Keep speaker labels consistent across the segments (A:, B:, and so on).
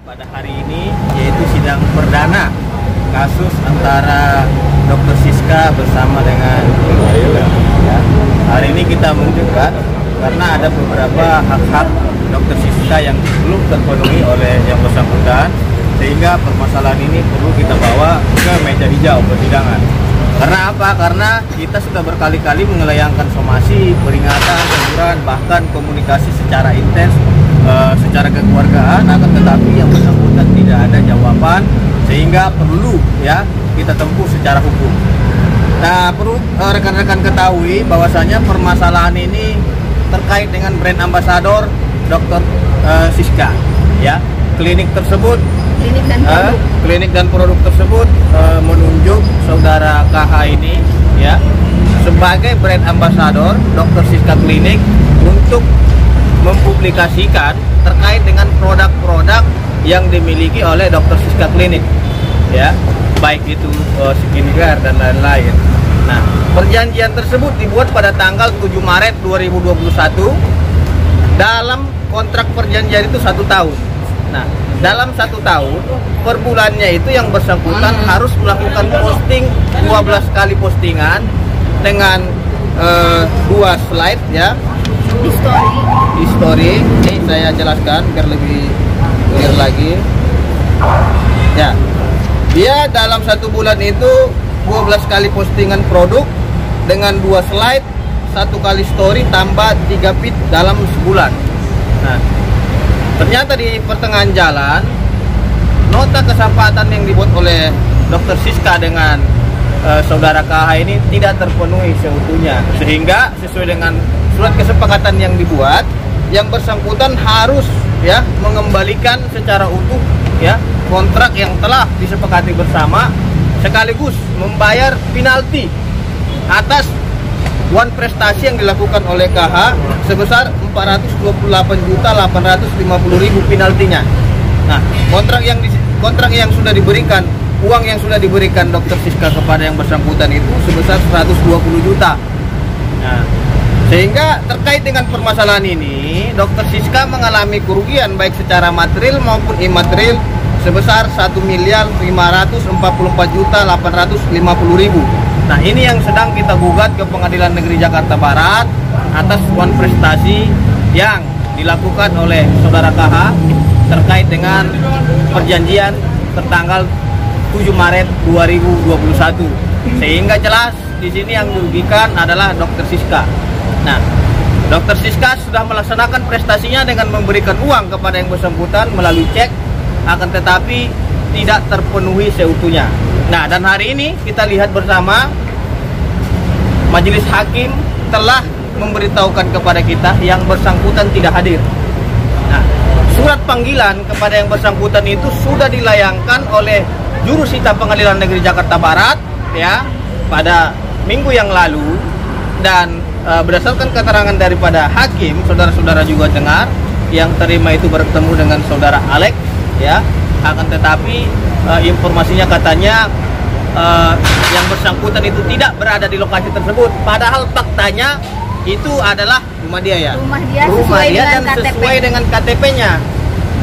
A: Pada hari ini yaitu sidang perdana kasus antara Dr. Siska bersama dengan ya. Hari ini kita menggugat karena ada beberapa hak-hak Dr. Siska yang belum terpenuhi oleh yang bersangkutan, sehingga permasalahan ini perlu kita bawa ke meja hijau persidangan. Karena apa? Karena kita sudah berkali-kali mengelayangkan somasi, peringatan, teguran, bahkan komunikasi secara intens, secara kekeluargaan, akan tetapi yang bersangkutan tidak ada jawaban, sehingga perlu ya kita tempuh secara hukum. Nah, perlu rekan-rekan ketahui bahwasanya permasalahan ini terkait dengan brand ambassador Dr. Siska, ya. Klinik tersebut, klinik dan produk tersebut menunjuk saudara KH ini ya sebagai brand ambassador Dr. Siska Klinik untuk mempublikasikan terkait dengan produk-produk yang dimiliki oleh Dr. Siska Klinik ya, baik itu skincare dan lain-lain. Nah, perjanjian tersebut dibuat pada tanggal 7 Maret 2021. Dalam kontrak perjanjian itu 1 tahun. Nah, dalam 1 tahun, per bulannya itu yang bersangkutan harus melakukan posting 12 kali postingan dengan 2 slide ya. Di story. Ini saya jelaskan biar lebih clear lagi. Ya, dia dalam 1 bulan itu 12 kali postingan produk dengan 2 slide, 1 kali story tambah 3 feed dalam sebulan. Nah, ternyata di pertengahan jalan, nota kesepakatan yang dibuat oleh Dr. Siska dengan saudara KH ini tidak terpenuhi seutuhnya, sehingga sesuai dengan surat kesepakatan yang dibuat, yang bersangkutan harus ya mengembalikan secara utuh ya kontrak yang telah disepakati bersama, sekaligus membayar penalti atas prestasi yang dilakukan oleh KH sebesar 428.850.000 penaltinya. Nah, kontrak yang sudah diberikan, uang yang sudah diberikan Dr. Siska kepada yang bersangkutan itu sebesar 120 juta. Nah, sehingga terkait dengan permasalahan ini, Dr. Siska mengalami kerugian baik secara material maupun imaterial sebesar 1.544.850.000. Nah, ini yang sedang kita gugat ke Pengadilan Negeri Jakarta Barat atas prestasi yang dilakukan oleh saudara KH terkait dengan perjanjian tertanggal 7 Maret 2021. Sehingga jelas di sini yang dirugikan adalah Dr. Siska. Nah, Dr. Siska sudah melaksanakan prestasinya dengan memberikan uang kepada yang bersangkutan melalui cek, akan tetapi tidak terpenuhi seutuhnya. Nah, dan hari ini kita lihat bersama majelis hakim telah memberitahukan kepada kita yang bersangkutan tidak hadir. Nah, surat panggilan kepada yang bersangkutan itu sudah dilayangkan oleh jurusita Pengadilan Negeri Jakarta Barat ya pada minggu yang lalu, dan berdasarkan keterangan daripada hakim, saudara-saudara juga dengar yang terima itu bertemu dengan saudara Alex ya. Akan tetapi informasinya katanya yang bersangkutan itu tidak berada di lokasi tersebut, padahal faktanya itu adalah rumah dia ya. Rumah dia dan sesuai dengan KTP-nya.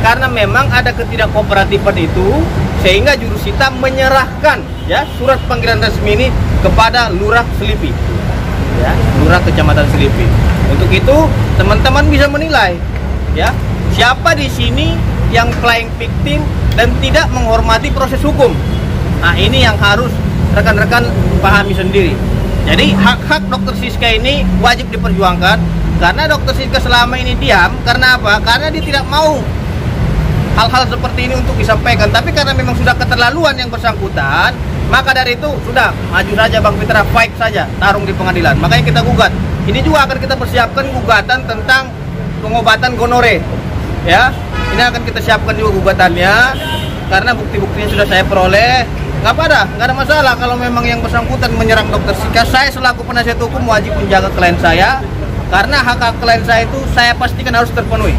A: Karena memang ada ketidakkooperatifan itu, sehingga jurusita menyerahkan ya surat panggilan resmi ini kepada Lurah Selipi. Ya, Lurah Kecamatan Selipi. Untuk itu, teman-teman bisa menilai ya, siapa di sini yang playing victim dan tidak menghormati proses hukum. Nah, ini yang harus rekan-rekan pahami sendiri. Jadi hak-hak Dr. Siska ini wajib diperjuangkan, karena Dr. Siska selama ini diam karena apa? Karena dia tidak mau hal-hal seperti ini untuk disampaikan. Tapi karena memang sudah keterlaluan yang bersangkutan, maka dari itu sudah maju saja Bang Fitra, fight saja, tarung di pengadilan. Makanya kita gugat. Ini juga akan kita persiapkan gugatan tentang pengobatan gonore. Ya, ini akan kita siapkan juga gugatannya, karena bukti-buktinya sudah saya peroleh. Nggak ada masalah kalau memang yang bersangkutan menyerang Dr. Siska. Saya selaku penasihat hukum wajib menjaga klien saya, karena hak-hak klien saya itu saya pastikan harus terpenuhi.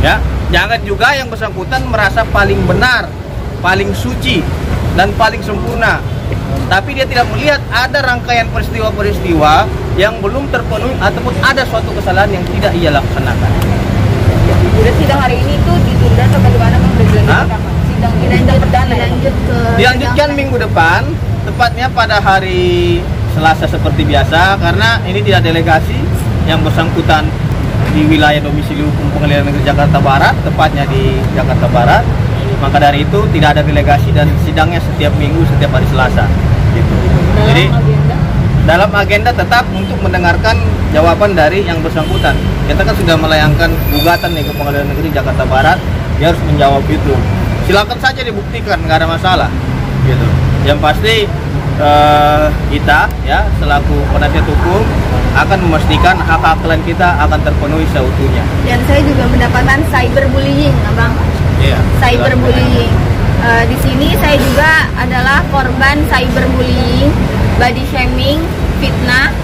A: Ya, jangan juga yang bersangkutan merasa paling benar, paling suci, dan paling sempurna, tapi dia tidak melihat ada rangkaian peristiwa-peristiwa yang belum terpenuhi ataupun ada suatu kesalahan yang tidak ia laksanakan.
B: Udah sidang hari ini tuh ditunda atau bagaimana Bang? Udah dilanjutkan? Sidang
A: dilanjutkan minggu depan, tepatnya pada hari Selasa seperti biasa, karena ini tidak delegasi yang bersangkutan di wilayah domisili hukum Pengadilan Negeri Jakarta Barat, tepatnya di Jakarta Barat. Maka dari itu tidak ada delegasi dan sidangnya setiap minggu, setiap hari Selasa. Gitu. Jadi dalam agenda tetap untuk mendengarkan jawaban dari yang bersangkutan. Kita kan sudah melayangkan gugatan nih ke Pengadilan Negeri Jakarta Barat, dia harus menjawab itu. Silakan saja dibuktikan, nggak ada masalah. Gitu. Yang pasti kita ya selaku penasihat hukum akan memastikan hak-hak klien kita akan terpenuhi seutuhnya.
B: Dan saya juga mendapatkan cyberbullying, Abang.
A: Iya.
B: Cyberbullying. Di sini saya juga adalah korban cyberbullying, body shaming, fitnah.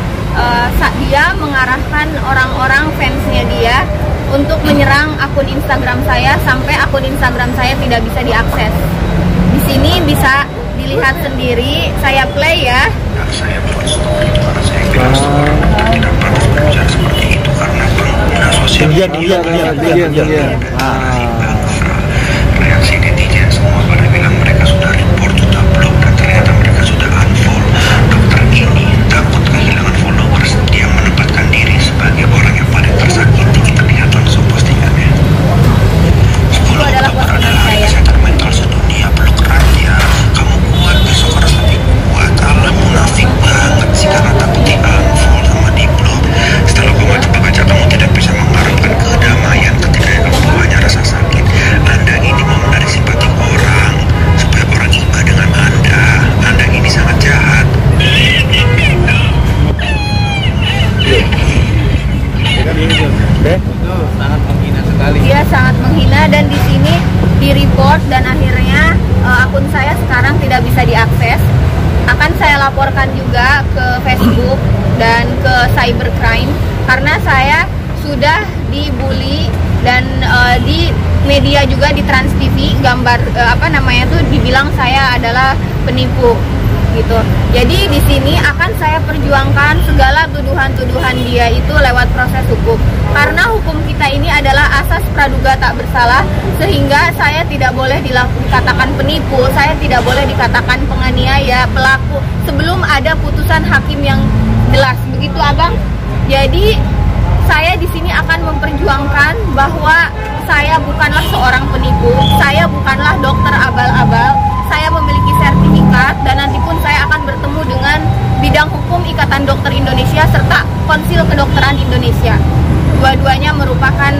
B: Dia mengarahkan orang-orang fansnya dia untuk menyerang akun Instagram saya sampai akun Instagram saya tidak bisa diakses. Di sini bisa dilihat sendiri, saya play ya.
C: Saya buat story karena saya bilang story tidak pernah bicara seperti itu karena pengguna sosial media reaksi netizen semua pada bilang mereka sudah report, sudah blok, dan ternyata mereka sudah unfollow. Dokter ini takut kehilangan followers, dia menempatkan diri sebagai orang yang paling tersakiti. Kita lihat langsung postingannya. 10 Oktober adalah hari kesehatan mental sedunia, blok raja. Kamu kuat, besok harus lebih kuat. Allah, munafik banget sih karena takut di unfollow sama di blok. Setelah baca kamu tidak bisa mengharapkan kedamaian ketika kamu hanya rasa sakit. Anda ini mau menarik simpati orang supaya orang iba dengan Anda. Anda ini sangat jahat.
A: Itu sangat menghina sekali.
B: Dia sangat menghina dan di sini di report dan akhirnya akun saya sekarang tidak bisa diakses. Akan saya laporkan juga ke Facebook dan ke cybercrime karena saya sudah dibully dan di media juga di Trans TV gambar dibilang saya adalah penipu gitu. Jadi di sini akan saya perjuangkan segala tuduhan-tuduhan dia itu lewat proses hukum. Karena hukum kita ini adalah asas praduga tak bersalah, sehingga saya tidak boleh dikatakan penipu, saya tidak boleh dikatakan penganiaya, pelaku sebelum ada putusan hakim yang jelas. Begitu, Abang. Jadi saya di sini akan memperjuangkan bahwa saya bukanlah seorang penipu, saya bukanlah dokter abal-abal. Saya memiliki sertifikat dan nanti pun saya akan bertemu dengan bidang hukum Ikatan Dokter Indonesia serta Konsil Kedokteran Indonesia. Dua-duanya merupakan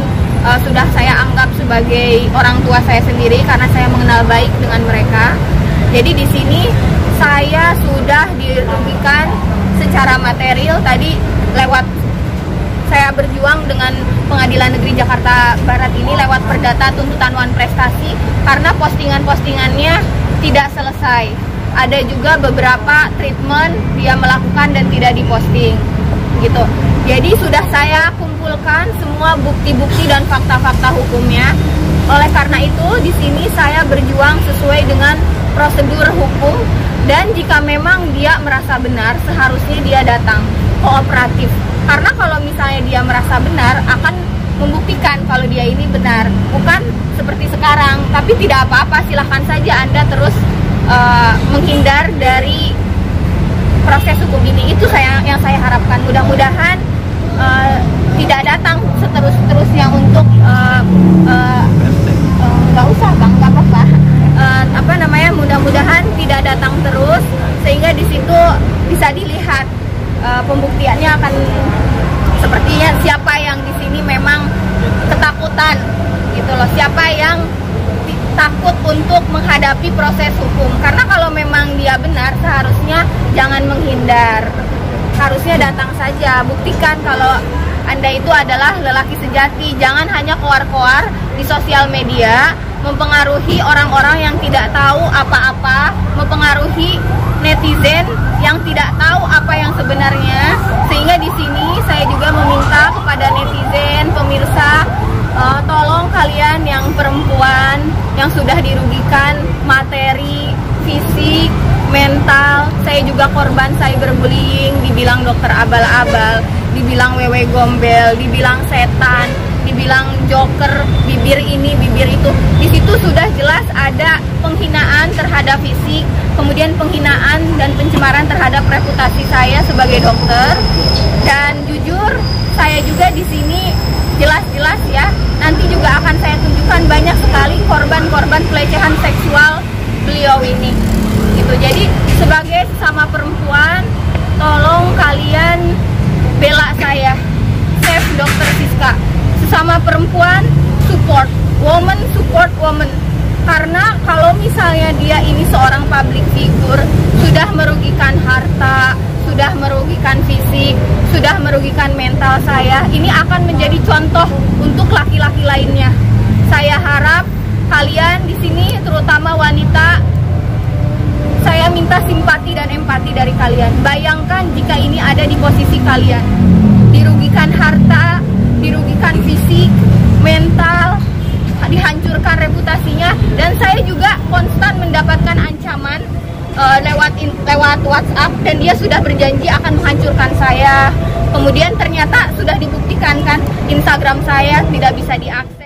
B: sudah saya anggap sebagai orang tua saya sendiri karena saya mengenal baik dengan mereka. Jadi di sini saya sudah dirugikan secara material tadi lewat saya berjuang dengan Pengadilan Negeri Jakarta Barat ini lewat perdata tuntutan wan prestasi karena postingan-postingannya tidak selesai. Ada juga beberapa treatment dia melakukan dan tidak diposting gitu. Jadi sudah saya kumpulkan semua bukti-bukti dan fakta-fakta hukumnya. Oleh karena itu di sini saya berjuang sesuai dengan prosedur hukum dan jika memang dia merasa benar seharusnya dia datang kooperatif. Karena kalau misalnya dia merasa benar akan membuktikan kalau dia ini benar, bukan seperti sekarang. Tapi tidak apa-apa, silahkan saja Anda terus menghindar dari proses hukum ini. Itu yang saya harapkan. Mudah-mudahan tidak datang seterus-terusnya untuk nggak usah Bang, nggak apa-apa. Mudah-mudahan tidak datang terus sehingga di situ bisa dilihat pembuktiannya akan sepertinya siapa yang di sini memang ketakutan gitu loh, siapa yang takut untuk menghadapi proses hukum. Karena kalau memang dia benar seharusnya jangan menghindar, harusnya datang saja, buktikan kalau Anda itu adalah lelaki sejati. Jangan hanya koar-koar di sosial media mempengaruhi orang-orang yang tidak tahu apa-apa, mempengaruhi netizen yang tidak tahu apa yang sebenarnya. Sehingga di sini saya juga meminta kepada netizen, pemirsa, tolong kalian yang perempuan yang sudah dirugikan materi, fisik, mental. Saya juga korban cyberbullying, dibilang dokter abal-abal, dibilang wewe gombel, dibilang setan, dibilang dibilang joker, bibir ini, bibir itu. Di situ sudah jelas ada penghinaan terhadap fisik, kemudian penghinaan dan pencemaran terhadap reputasi saya sebagai dokter. Dan jujur, saya juga di sini jelas-jelas ya, nanti juga akan saya tunjukkan banyak sekali korban-korban pelecehan seksual beliau ini. Gitu. Jadi sebagai sesama perempuan, tolong kalian bela saya, save Dr. Siska. Sesama perempuan, support woman. Karena kalau misalnya dia ini seorang public figure, sudah merugikan harta, sudah merugikan fisik, sudah merugikan mental saya, ini akan menjadi contoh untuk laki-laki lainnya. Saya harap kalian di sini, terutama wanita, saya minta simpati dan empati dari kalian. Bayangkan jika ini ada di posisi kalian, dirugikan harta, dirugikan fisik, mental, dihancurkan reputasinya, dan saya juga konstan mendapatkan ancaman lewat WhatsApp, dan dia sudah berjanji akan menghancurkan saya. Kemudian ternyata sudah dibuktikan kan, Instagram saya tidak bisa diakses.